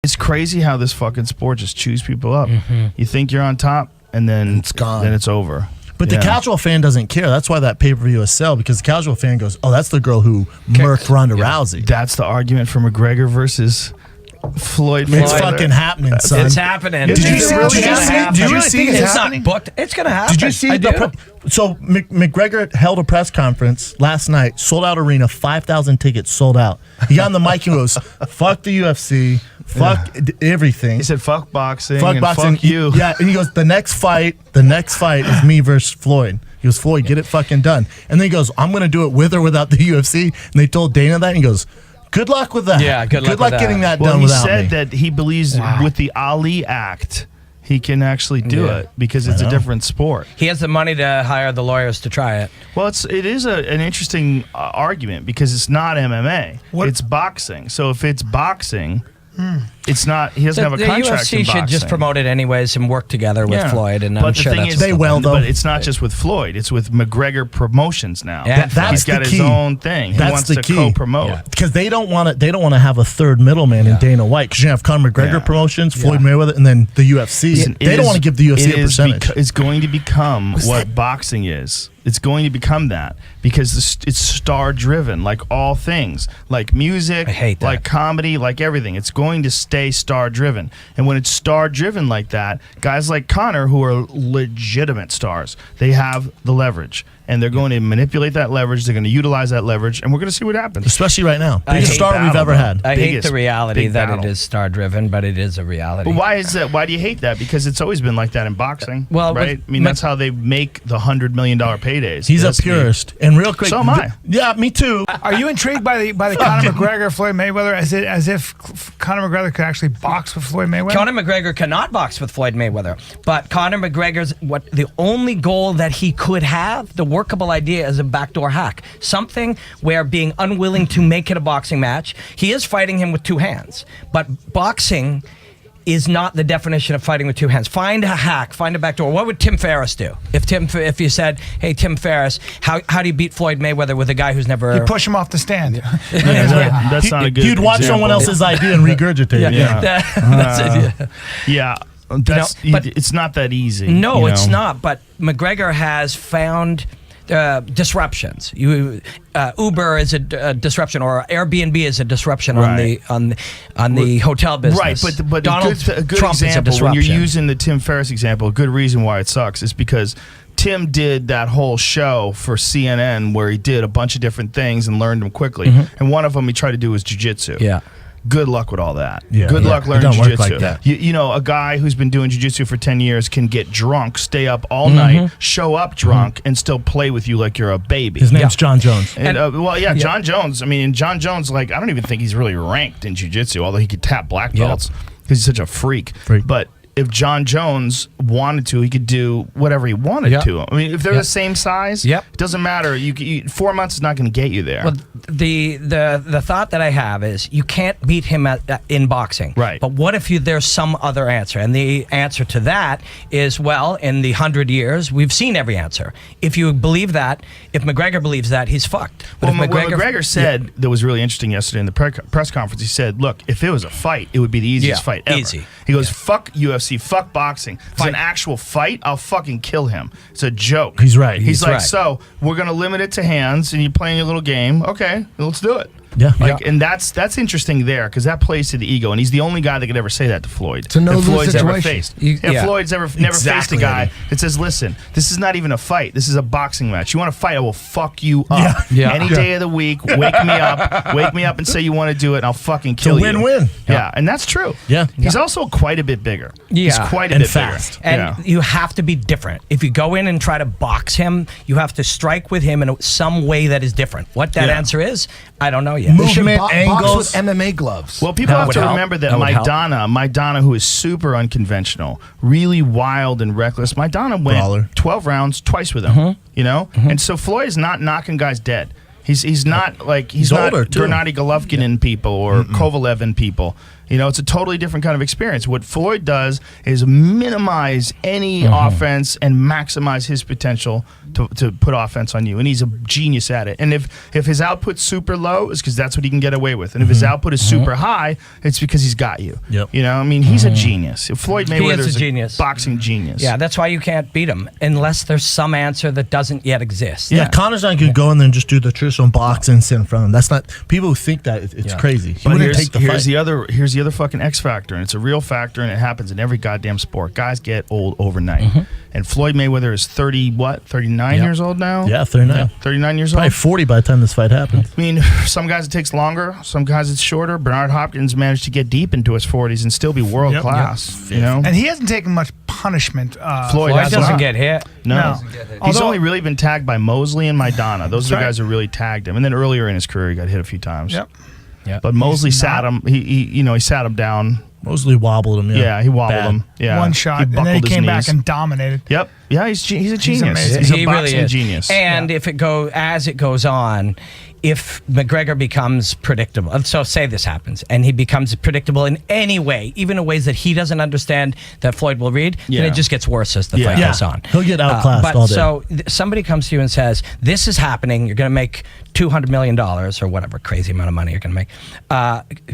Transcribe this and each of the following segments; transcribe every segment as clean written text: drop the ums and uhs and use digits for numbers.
It's crazy how this fucking sport just chews people up. You think you're on top, and then it's gone. Then it's over. But the casual fan doesn't care. That's why that pay-per-view is sell, because the casual fan goes, "Oh, that's the girl who murked Ronda Rousey." That's the argument for McGregor versus Floyd. It's fucking happening, son. It's happening. Did you see it's not booked. It's going to happen. Did you see so McGregor held a press conference last night, sold out arena, 5,000 tickets sold out. He got on the mic and goes, "Fuck the UFC, fuck everything." He said, "Fuck boxing, fuck and boxing, fuck you." Yeah, and he goes, the next fight is me versus Floyd." He goes, "Floyd, get it fucking done." And then he goes, "I'm going to do it with or without the UFC." And they told Dana that, and he goes, "Good luck with that." Yeah, good luck with getting that well, done without me. He said that he believes with the Ali Act, he can actually do it because it's a different sport. He has the money to hire the lawyers to try it. Well, it is an interesting argument because it's not MMA. It's boxing. So if it's boxing, it's not. He doesn't have a contract in UFC should just promote it anyways and work together with Floyd. And I'm sure that's But it's not just with Floyd. It's with McGregor Promotions now. Yeah, that's he's got the his key. own thing. He wants to co-promote because they don't want to. They don't want to have a third middleman in Dana White, because you have Conor McGregor Promotions, Floyd Mayweather, and then the UFC. Listen, they don't want to give the UFC a percentage. It's going to become what boxing is. It's going to become that because it's star-driven, like all things, like music, I hate that. like comedy, like everything. It's going to stay star-driven. And when it's star-driven like that, guys like Conor, who are legitimate stars, they have the leverage. And they're going to manipulate that leverage. They're going to utilize that leverage. And we're going to see what happens. Especially right now. Biggest star we've ever had. I hate the reality that it is star-driven, but it is a reality. But why is that? Why do you hate that? Because it's always been like that in boxing. Well, right? I mean, that's how they make the $100 million paydays. He's a purist. And real quick. So am I. Yeah, me too. Are you intrigued by the Conor McGregor Floyd Mayweather as if Conor McGregor could actually box with Floyd Mayweather? Conor McGregor cannot box with Floyd Mayweather, but Conor McGregor's the only goal that he could have, the workable idea, is a backdoor hack, something where being unwilling to make it a boxing match. He is fighting him with two hands, but boxing is not the definition of fighting with two hands. Find a hack, find a backdoor. What would Tim Ferriss do? If you said, "Hey, Tim Ferriss, how do you beat Floyd Mayweather with a guy who's never..." You push him off the stand. That's not a good You'd watch someone else's idea and regurgitate it. It's not that easy. No, it's not. But McGregor has found disruptions. Uber is a disruption, or Airbnb is a disruption on the hotel business. Right, but Donald a good Trump example, is a when you're disruption. using the Tim Ferriss example, a good reason why it sucks is because Tim did that whole show for CNN where he did a bunch of different things and learned them quickly. And one of them he tried to do was jiu-jitsu. Yeah. Good luck with all that. Yeah. Good luck learning It don't work jiu-jitsu. like that. You know, a guy who's been doing jiu-jitsu for 10 years can get drunk, stay up all night, show up drunk, and still play with you like you're a baby. His name's John Jones. And, John Jones. I mean, John Jones, like, I don't even think he's really ranked in jiu-jitsu, although he could tap black belts because he's such a freak. But if John Jones wanted to, he could do whatever he wanted to. I mean, if they're the same size, it doesn't matter. You 4 months is not going to get you there. Well, the thought that I have is you can't beat him in boxing. Right. But what if there's some other answer? And the answer to that is, well, in the 100 years, we've seen every answer. If you believe that, if McGregor believes that, he's fucked. But Well, McGregor said that was really interesting yesterday in the press conference. He said, look, if it was a fight, it would be the easiest fight ever. Easy. He goes, fuck UFC, fuck boxing. If it's an actual fight, I'll fucking kill him. It's a joke. He's right. He's like, right. so we're going to limit it to hands and you're playing your little game. Okay, let's do it. Yeah. And that's interesting there because that plays to the ego, and he's the only guy that could ever say that to Floyd. It's a no-lose Floyd's ever situation. faced. Floyd's never faced a guy that says, "Listen, this is not even a fight. This is a boxing match. You want to fight? I will fuck you up any day of the week. Wake me up, and say you want to do it, and I'll fucking kill you." It's a win-win. Yeah, and that's true. Yeah. He's also quite a bit bigger. Yeah. He's quite a And bit fast. bigger. And you have to be different. If you go in and try to box him, you have to strike with him in some way that is different. What that answer is, I don't know yet. Movement, Box angles. with MMA gloves. Well, people That have would to help. remember that That would help. Maidana, who is super unconventional, really wild and reckless. Maidana went Brawler. 12 rounds twice with him, you know? And so Floyd is not knocking guys dead. He's not like he's not older, too. Gennady Golovkin in people or Kovalev in people. You know, it's a totally different kind of experience. What Floyd does is minimize any offense and maximize his potential to put offense on you. And he's a genius at it. And if his output's super low, it's because that's what he can get away with. And if his output is super high, it's because he's got you. Yep. You know, I mean, he's a genius. Floyd Mayweather is a genius. Boxing genius. Yeah, that's why you can't beat him unless there's some answer that doesn't yet exist. Yeah, Conor's not going to go in there and just do the traditional boxing and sit in front of him. That's not, people who think that, it's crazy. He But wouldn't take the here's fight. here's the other fucking X factor, and it's a real factor, and it happens in every goddamn sport. Guys get old overnight. And Floyd Mayweather is 39 years old now? Yeah, 39. 39 years Probably old? 40 by the time this fight happens. I mean, some guys it takes longer, some guys it's shorter. Bernard Hopkins managed to get deep into his 40s and still be world class, you know? And he hasn't taken much punishment. Floyd has doesn't not. get hit. No. He's Although- only really been tagged by Mosley and Maidana. Those are the right. guys who really tagged him. And then earlier in his career, he got hit a few times. Yep. But Mosley sat him. He sat him down. Mosley wobbled him. Yeah, he wobbled Bad. him. Yeah, One shot, and then he buckled his came back knees. and dominated. Yep. Yeah, he's a genius. amazing. He's a He boxing really is. genius. And if it goes on, if McGregor becomes predictable, so say this happens, and he becomes predictable in any way, even in ways that he doesn't understand that Floyd will read, then it just gets worse as the fight goes on. He'll get outclassed but all day. So somebody comes to you and says, this is happening, you're going to make $200 million or whatever crazy amount of money you're going to make.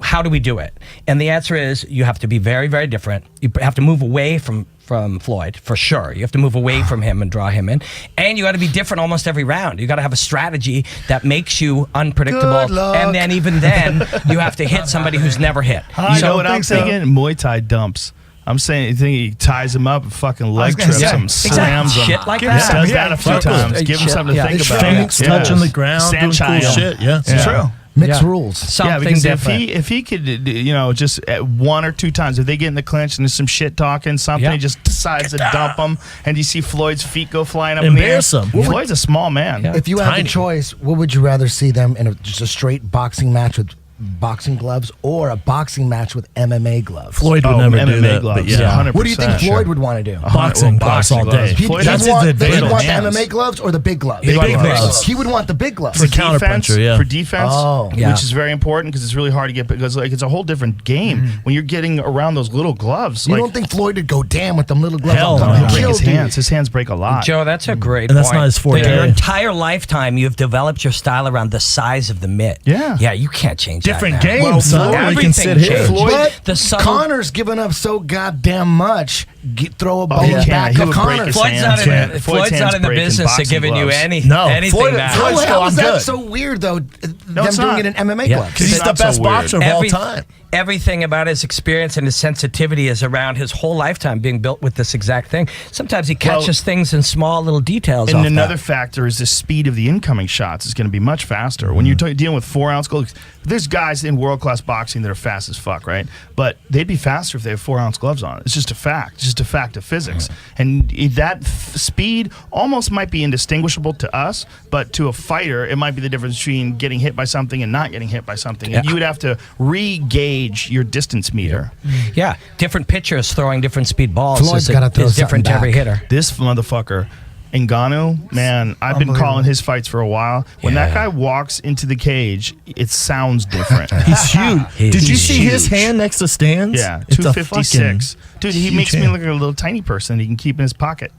How do we do it? And the answer is you have to be very, very different. You have to move away from Floyd, for sure. You have to move away from him and draw him in. And you got to be different almost every round. You got to have a strategy that makes you unpredictable. Good luck. And then even then, you have to hit somebody who's never hit. You know what I'm think so. thinking? Muay Thai dumps. I'm saying, you think he ties him up and fucking leg gonna trips say, him, slams him. Shit like Give that. Does Yeah, that a few fuck times. it. Give him Shit, something to yeah. think It's about. Feints, touching the ground, doing Sanchai cool him. shit. Yeah. Yeah. True. Mixed Yeah. rules. Something Yeah, because different. if he could, just at one or two times, if they get in the clinch and there's some shit talking, something, Yeah. he just decides to dump him, and you see Floyd's feet go flying up in the air. Embarrass him. Floyd's a small man. Yeah. If you had Tiny. the choice, what would you rather see them in just a straight boxing match with boxing gloves or a boxing match with MMA gloves? Floyd would Oh, never do MMA that. gloves. But yeah. 100%. What do you think Floyd would want to do? Boxing gloves all day. Floyd That's has his He'd advantage. want the hands. MMA gloves or the big gloves? Big Big gloves. gloves. He would want the big gloves. For counterpuncher, yeah. For defense, Oh. Yeah. which is very important because it's really hard to get, because like it's a whole different game when you're getting around those little gloves. You like, don't think Floyd would go damn with them little gloves? Hell I'm no. gonna he'll break kill his dude. hands. His hands break a lot. Joe, that's a great And that's point. not his forte. Your entire lifetime, you've developed your style around the size of the mitt. Yeah. Yeah, you can't change Different that now. games, Well, son. Floyd- We can sit everything here. changed. But The subtle- Conor's giving up so goddamn much. Throw a ball he in the can't. back He of would break Connor. his Floyd's not hands. in Yeah. the, Floyd's Floyd's hands not in the break in business of boxing giving you gloves. No, anything Floyd- back. Floyd's How is I'm that good. so weird though? Them it's doing not. it in MMA Yeah. gloves. He's It's the not so best weird. boxer of all time. Everything about his experience and his sensitivity is around his whole lifetime being built with this exact thing. Sometimes he catches things in small little details. And off another that. factor is the speed of the incoming shots is going to be much faster. When you're dealing with 4-ounce gloves, there's guys in world-class boxing that are fast as fuck, right? But they'd be faster if they have 4-ounce gloves on. It's just a fact. It's just a fact of physics. And that speed almost might be indistinguishable to us, but to a fighter, it might be the difference between getting hit by something and not getting hit by something. And Yeah. you would have to re-gauge your distance meter. Yeah, different pitchers throwing different speed balls Floyd's gotta throw is different to something every back. hitter. This motherfucker, Ngannou, man, I've been calling his fights for a while. When that guy walks into the cage, it sounds different. He's huge. Did you He's see his huge. hand next to Stan's? Yeah, It's a 256. fucking Dude, he huge makes me hand. look like a little tiny person he can keep in his pocket.